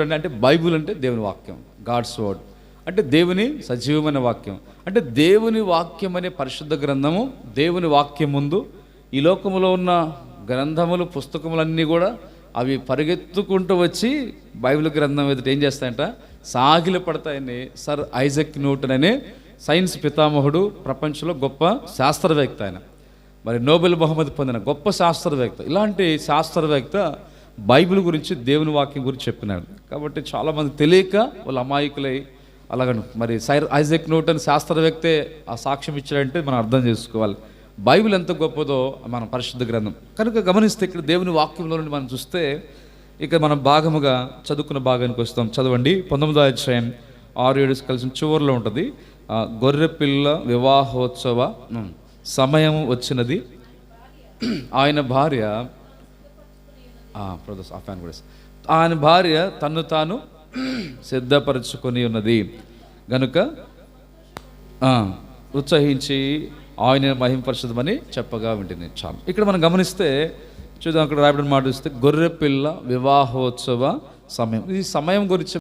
అంటే బైబుల్ అంటే దేవుని వాక్యం, గాడ్స్ వర్డ్ అంటే దేవుని సజీవమైన వాక్యం. అంటే దేవుని వాక్యం అనే పరిశుద్ధ గ్రంథము, దేవుని వాక్యం ముందు ఈ లోకములో ఉన్న గ్రంథములు, పుస్తకములన్నీ కూడా అవి పరిగెత్తుకుంటూ వచ్చి బైబిల్ గ్రంథం ఎదుట ఏం చేస్తాయంట, సాగిల పడతాయని సర్ ఐజక్ న్యూటన్ అనే సైన్స్ పితామహుడు, ప్రపంచంలో గొప్ప శాస్త్రవేత్త ఆయన, మరి నోబెల్ బహుమతి పొందిన గొప్ప శాస్త్రవేత్త. ఇలాంటి శాస్త్రవేత్త బైబిల్ గురించి, దేవుని వాక్యం గురించి చెప్పినాడు. కాబట్టి చాలామంది తెలియక వాళ్ళు అమాయకులై అలాగను. మరి సర్ ఐజక్ న్యూటన్ శాస్త్రవేత్తే ఆ సాక్ష్యం ఇచ్చాడంటే మనం అర్థం చేసుకోవాలి బైబిల్ ఎంత గొప్పదో మన పరిశుద్ధ గ్రంథం. కనుక గమనిస్తే ఇక్కడ దేవుని వాక్యంలో నుండి మనం చూస్తే ఇక మనం భాగముగా చదువుకున్న భాగానికి వస్తాం. చదవండి. 19వ అధ్యాయం 6-7 కలిసిన చివరిలో ఉంటుంది. గొర్రెపిల్ల వివాహోత్సవ సమయం వచ్చినది, ఆయన భార్య ఆయన భార్య తన్ను తాను సిద్ధపరచుకొని ఉన్నది గనుక ఉత్సహించి ఆయన మహిమపరచదమని చెప్పగా వింటుంది. చాలు. ఇక్కడ మనం గమనిస్తే చూద్దాం, అక్కడ రాయబడిన మాట చూస్తే గొర్రెపిల్ల వివాహోత్సవ సమయం. ఈ సమయం గురించి